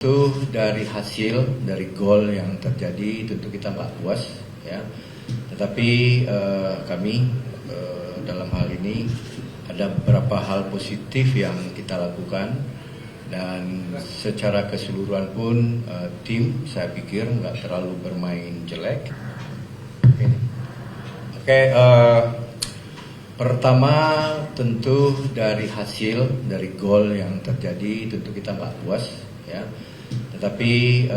Itu dari hasil dari gol yang terjadi tentu kita nggak puas ya, tetapi kami dalam hal ini ada beberapa hal positif yang kita lakukan dan secara keseluruhan pun tim saya pikir nggak terlalu bermain jelek. Oke, pertama tentu dari hasil dari gol yang terjadi tentu kita nggak puas ya, tetapi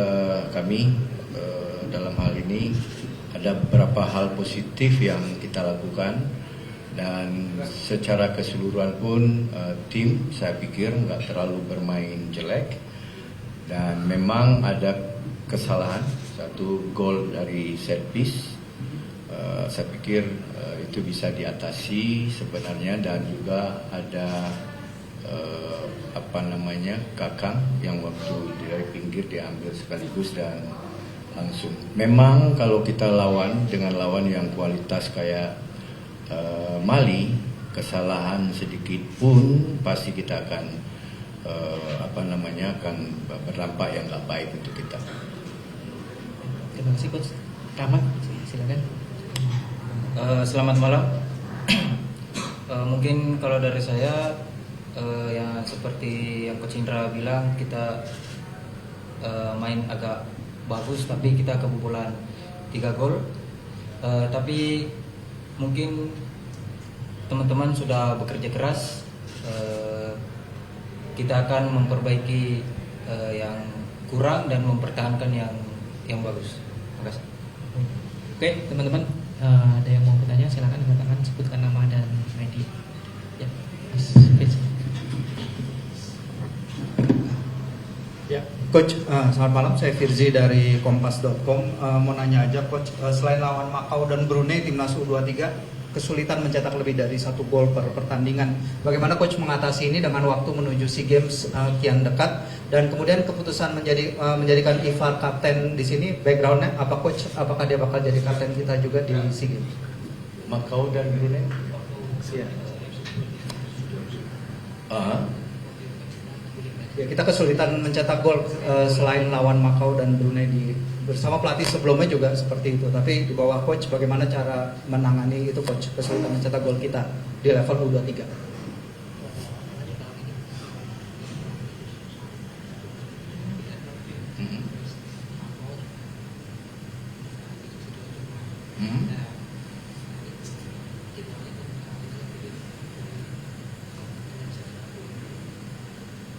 kami dalam hal ini ada beberapa hal positif yang kita lakukan dan secara keseluruhan pun tim saya pikir nggak terlalu bermain jelek dan memang ada kesalahan satu gol dari set piece. Saya pikir itu bisa diatasi sebenarnya, dan juga ada kakang yang waktu dari pinggir diambil sekaligus dan langsung. Memang kalau kita lawan dengan lawan yang kualitas kayak Mali, kesalahan sedikit pun pasti kita akan akan berdampak yang nggak baik untuk kita. Terima kasih Coach. Rahmat, silakan. Selamat malam. Mungkin kalau dari saya yang seperti yang Coach Indra bilang, kita main agak bagus tapi kita kebobolan 3 gol. Tapi mungkin teman-teman sudah bekerja keras. Kita akan memperbaiki yang kurang dan mempertahankan yang bagus. Terima kasih. Oke, teman-teman, ada yang mau bertanya silakan mengatakan, sebutkan nama dan ID. Ya, Mas Fitz. Ya, Coach, selamat malam. Saya Firzi dari Kompas.com. Mau nanya aja, Coach, selain lawan Makau dan Brunei, timnas U23 kesulitan mencetak lebih dari 1 gol per pertandingan. Bagaimana Coach mengatasi ini dengan waktu menuju SEA Games kian dekat, dan kemudian keputusan menjadikan Ifar kapten di sini, backgroundnya apa Coach? Apakah dia bakal jadi kapten kita juga di SEA Games? Makau dan Brunei? Iya. Ya, kita kesulitan mencetak gol selain lawan Makau dan Brunei bersama pelatih sebelumnya juga seperti itu. Tapi di bawah Coach, bagaimana cara menangani itu Coach, kesulitan mencetak gol kita di level U23?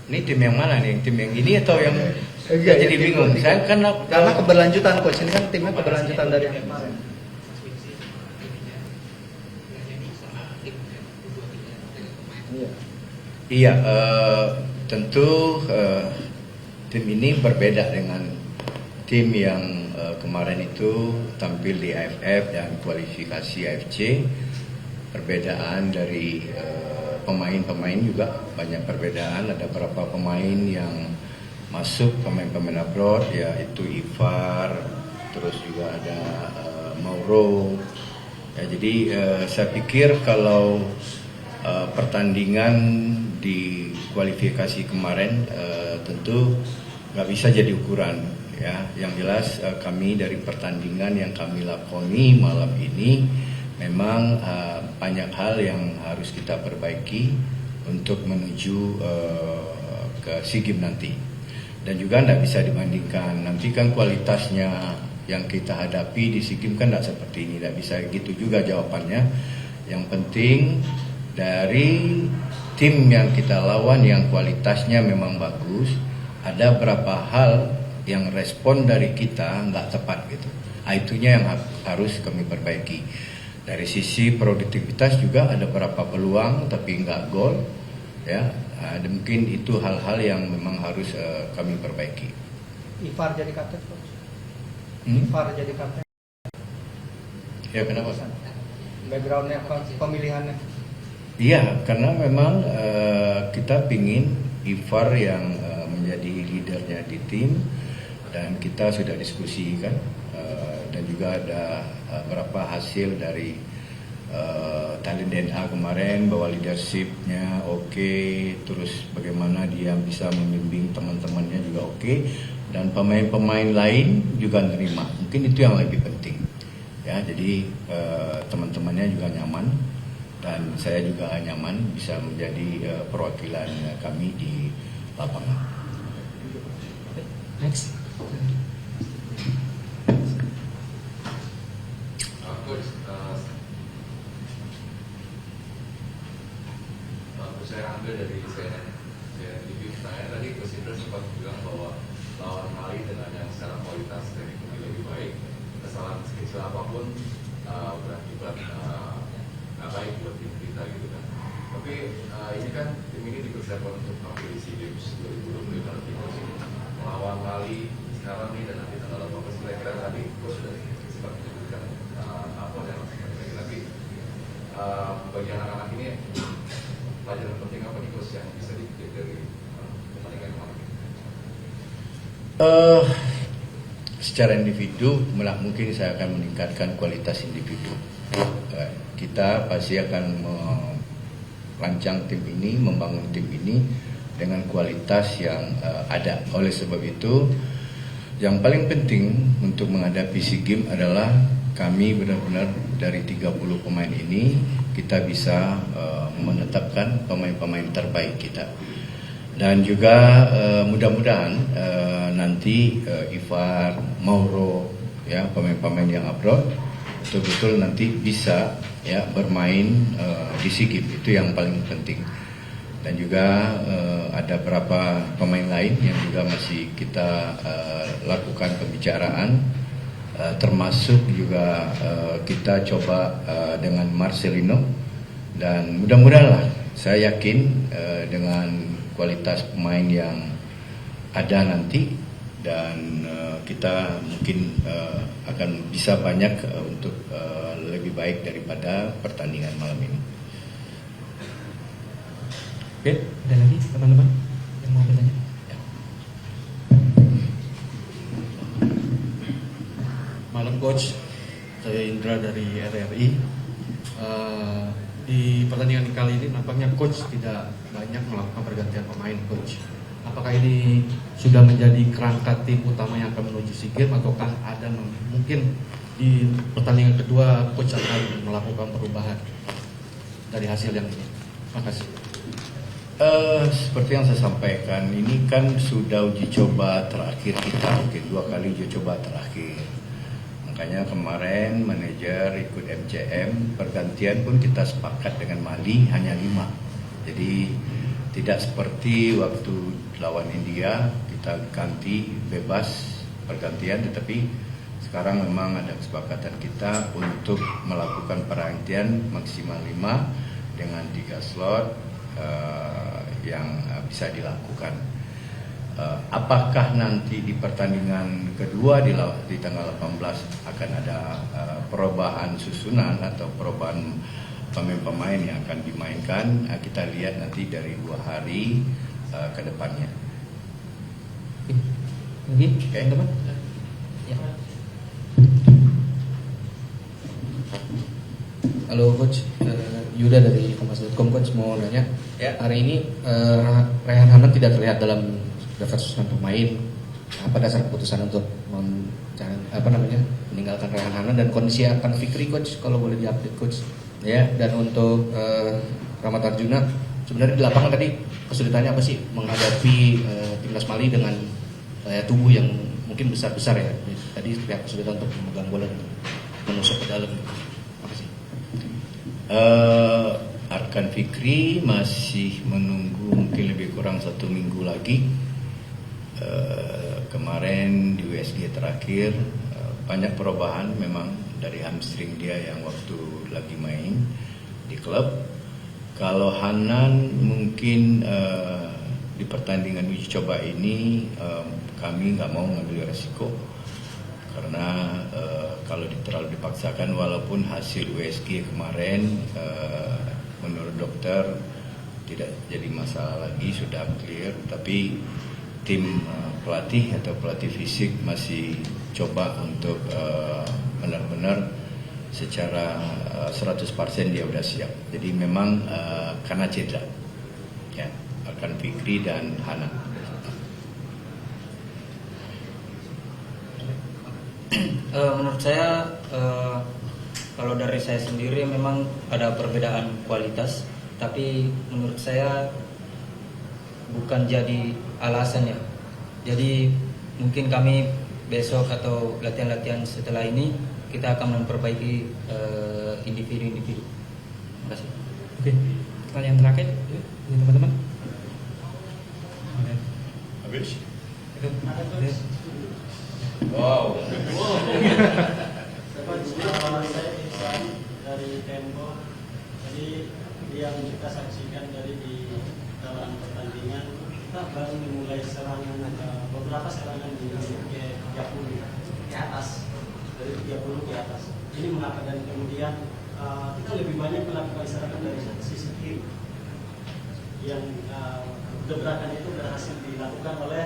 Ini tim yang mana nih? Tim yang ini atau yang jadi bingung? Saya karena keberlanjutan Coach, ini kan timnya keberlanjutan dari yang kemarin. Iya, tentu tim ini berbeda dengan tim yang kemarin itu tampil di AFF dan kualifikasi AFC. Perbedaan dari pemain-pemain juga banyak perbedaan. Ada beberapa pemain yang masuk, pemain-pemain abroad, yaitu Ifar, terus juga ada Mauro. Ya, jadi saya pikir kalau pertandingan di kualifikasi kemarin tentu nggak bisa jadi ukuran. Ya, yang jelas kami dari pertandingan yang kami lakoni malam ini memang banyak hal yang harus kita perbaiki untuk menuju ke SEA Games nanti. Dan juga tidak bisa dibandingkan. Nanti kan kualitasnya yang kita hadapi di SEA Games kan tidak seperti ini. Tidak bisa gitu juga jawabannya. Yang penting dari tim yang kita lawan yang kualitasnya memang bagus, ada beberapa hal yang respon dari kita nggak tepat gitu. Itunya yang harus kami perbaiki. Dari sisi produktivitas juga ada beberapa peluang tapi nggak gol, ya. Mungkin itu hal-hal yang memang harus kami perbaiki. Ifar jadi kapten, Coach. Ifar jadi kapten. Ya, kenapa? Backgroundnya, pemilihannya. Iya, karena memang kita pingin Ifar yang menjadi leadernya di tim, dan kita sudah diskusikan dan juga ada beberapa hasil dari talent DNA kemarin, bahwa leadershipnya oke, terus bagaimana dia bisa membimbing teman-temannya juga oke, dan pemain-pemain lain juga nerima. Mungkin itu yang lebih penting. Ya, jadi teman-temannya juga nyaman dan saya juga nyaman bisa menjadi perwakilan kami di lapangan. Next. Coach, saya ambil dari CNN TV. Tadi Coach Indra sempat bilang bahwa lawan Mali dengan yang secara kualitas teknik lebih baik, kesalahan sekecil apapun berakibat nggak baik buat tim kita gitu kan. Tapi ini kan tim ini dipersiapkan untuk tampil di SEA Games 2025 nanti Coach, melawan Mali sekarang nih dan nanti tanggal 18. Kira-kira tadi Coach sudah sempat menyebutkan apa dan tapi bagi anak-anak ini pelajaran penting apa nih Coach yang bisa dipetik dari pertandingan kemarin? Secara individu, malah mungkin saya akan meningkatkan kualitas individu. Kita pasti akan merancang tim ini, membangun tim ini dengan kualitas yang ada. Oleh sebab itu, yang paling penting untuk menghadapi SEA Games adalah kami benar-benar dari 30 pemain ini kita bisa menetapkan pemain-pemain terbaik kita. Dan juga mudah-mudahan nanti Ivar, Mauro, ya pemain-pemain yang abroad betul-betul nanti bisa ya bermain di SEA Games. Itu yang paling penting. Dan juga ada beberapa pemain lain yang juga masih kita lakukan pembicaraan, termasuk juga kita coba dengan Marcelino, dan mudah-mudahan lah saya yakin dengan kualitas pemain yang ada nanti dan kita mungkin akan bisa banyak untuk lebih baik daripada pertandingan malam ini. Oke, ada lagi teman-teman yang mau bertanya? Ya. Malam Coach, saya Indra dari RRI. Di pertandingan kali ini nampaknya Coach tidak banyak melakukan pergantian pemain Coach. Apakah ini sudah menjadi kerangka tim utama yang akan menuju SEA Games ataukah ada mungkin di pertandingan kedua Coach akan melakukan perubahan dari hasil yang ini? Terima kasih. Seperti yang saya sampaikan, ini kan sudah uji coba terakhir kita, mungkin 2 kali uji coba terakhir. Makanya kemarin manajer ikut MCM, pergantian pun kita sepakat dengan Mali hanya 5. Jadi tidak seperti waktu lawan India, kita ganti bebas pergantian, tetapi sekarang memang ada kesepakatan kita untuk melakukan pergantian maksimal 5 dengan 3 slot yang bisa dilakukan. Apakah nanti di pertandingan kedua di tanggal 18 akan ada perubahan susunan atau perubahan pemain-pemain yang akan dimainkan, kita lihat nanti dari 2 hari ke depannya. Lagi, teman-teman? Ya. Halo Coach, Yuda dari Kompas.com. Coach mau nanya, Ya. hari ini Rehan Hanan tidak terlihat dalam daftar susunan pemain. Apa dasar keputusan untuk meninggalkan Rehan Hanan dan kondisi akan Fikri Coach, kalau boleh diupdate Coach? Ya, dan untuk Rahmat Arjuna, sebenarnya di lapangan tadi kesulitannya apa sih menghadapi timnas Mali dengan tubuh yang mungkin besar-besar ya? Tadi pihak kesulitan untuk memegang bola dan menusuk ke dalam. Makasih. Arkan Fikri masih menunggu mungkin lebih kurang 1 minggu lagi. Kemarin di USG terakhir banyak perubahan memang dari hamstring dia yang waktu lagi main di klub. Kalau Hanan mungkin di pertandingan uji coba ini kami nggak mau ngambil resiko karena kalau terlalu dipaksakan, walaupun hasil USG kemarin menurut dokter tidak jadi masalah lagi, sudah clear, tapi tim pelatih atau pelatih fisik masih coba untuk benar-benar secara 100% dia sudah siap. Jadi memang karena cedera, ya, Arkan Fikri dan Hana. Menurut saya kalau dari saya sendiri memang ada perbedaan kualitas, tapi menurut saya bukan jadi alasan ya. Jadi mungkin kami besok atau latihan-latihan setelah ini kita akan memperbaiki individu-individu. Terima kasih. Oke, pertanyaan terakhir dari teman-teman. Habis? Itu. Wow. Dari Tempo, jadi yang kita saksikan dari di dalam pertandingan, kita baru memulai serangan beberapa serangan di ke 30 ke atas, dari 30 ke atas. Ini mengapa, dan kemudian kita lebih banyak melakukan serangan dari sisi kiri yang gebrakan itu berhasil dilakukan oleh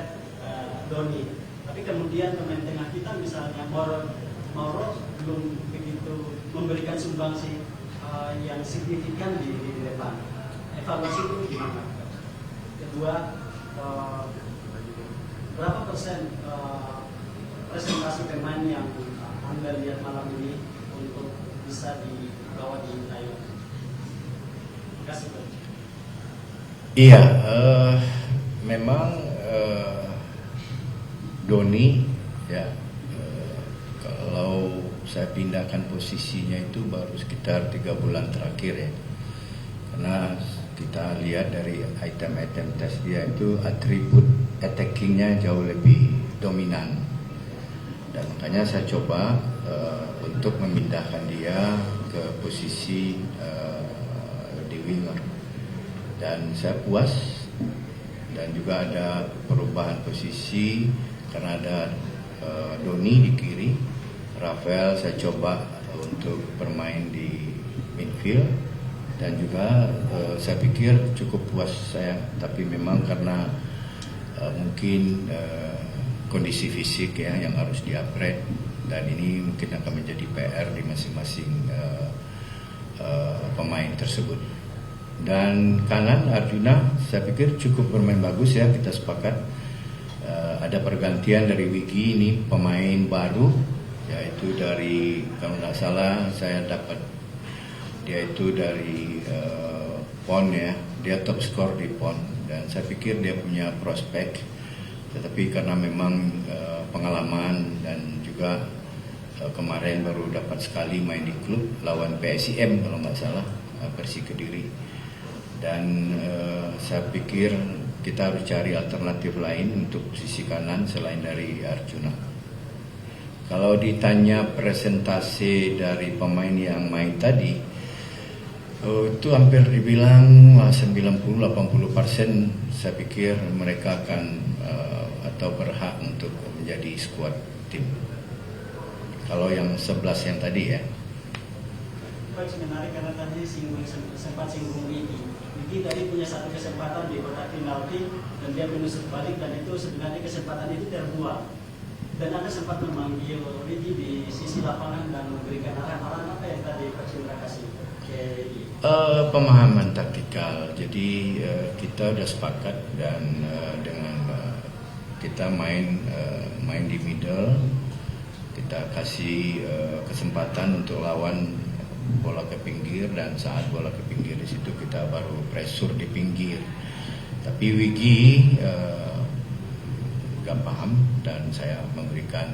Doni. Tapi kemudian pemain tengah kita misalnya Mauro belum begitu memberikan sumbangsi yang signifikan di depan. Evaluasi itu gimana? Kedua, berapa persen presentasi pemain yang Anda lihat malam ini untuk bisa dibawa di Thailand? Terima kasih, Coach. Iya, memang Doni, ya, kalau saya pindahkan posisinya itu baru sekitar 3 bulan terakhir ya, karena kita lihat dari item-item tes dia itu atribut attackingnya jauh lebih dominan, dan makanya saya coba untuk memindahkan dia ke posisi di winger, dan saya puas. Dan juga ada perubahan posisi karena ada Doni di kiri, Rafael saya coba untuk bermain di midfield, dan juga saya pikir cukup puas saya. Tapi memang karena mungkin kondisi fisik ya yang harus di-upgrade, dan ini mungkin akan menjadi PR di masing-masing pemain tersebut. Dan kanan Arjuna saya pikir cukup bermain bagus ya, kita sepakat. Ada pergantian dari Wiki, ini pemain baru, yaitu dari, kalau tidak salah saya dapat dia itu dari PON ya, dia top skor di PON, dan saya pikir dia punya prospek. Tetapi karena memang pengalaman dan juga kemarin baru dapat sekali main di klub lawan PSIM kalau nggak salah, Persik Kediri. Dan saya pikir kita harus cari alternatif lain untuk sisi kanan selain dari Arjuna. Kalau ditanya presentasi dari pemain yang main tadi, itu hampir dibilang 90-80% saya pikir mereka akan atau berhak untuk menjadi skuad tim. Kalau yang 11 yang tadi ya. Coach, menarik karena tadi sempat singgung Wiki tadi punya satu kesempatan di kotak penalti dan dia menusuk balik, dan itu sebenarnya kesempatan itu terbuang. Dan Anda sempat memanggil Wiki di sisi lapangan dan memberikan arahan-arahan apa yang tadi Coach Indra kasih ke Wiki? Pemahaman taktikal. Jadi kita sudah sepakat, dan dengan kita main di middle, kita kasih kesempatan untuk lawan bola ke pinggir, dan saat bola ke pinggir di situ kita baru pressure di pinggir. Tapi Wigi gak paham, dan saya memberikan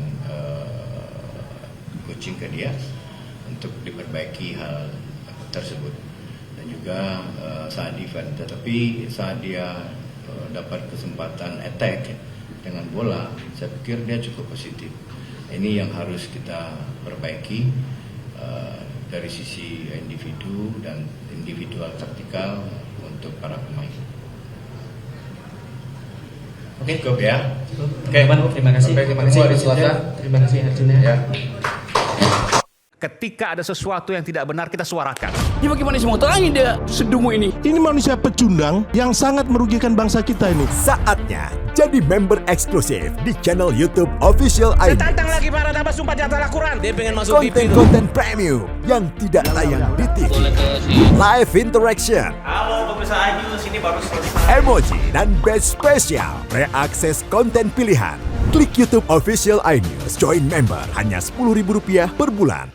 coaching ke dia untuk diperbaiki hal tersebut, dan juga saat defense. Tetapi saat dia dapat kesempatan attack dengan bola, saya pikir dia cukup positif. Ini yang harus kita perbaiki dari sisi individu dan individual taktikal untuk para pemain. Oke, cukup ya. Oke, terima kasih. Sampai ketemu hari Selasa. Terima kasih Arjuna. Ya. Ketika ada sesuatu yang tidak benar, kita suarakan. Ini bagaimana semua terangin dia sedumu ini? Ini manusia pecundang yang sangat merugikan bangsa kita ini. Saatnya jadi member eksklusif di channel YouTube Official iNews. Tantang lagi para tambah sumpah di atas Al-Quran. Dia pengen masuk TV. Konten-konten premium yang tidak tayang di TV. Live interaction. Halo pemirsa iNews, ini baru Emoji dan badge spesial. Reakses konten pilihan. Klik YouTube Official iNews. Join member hanya Rp10.000 per bulan.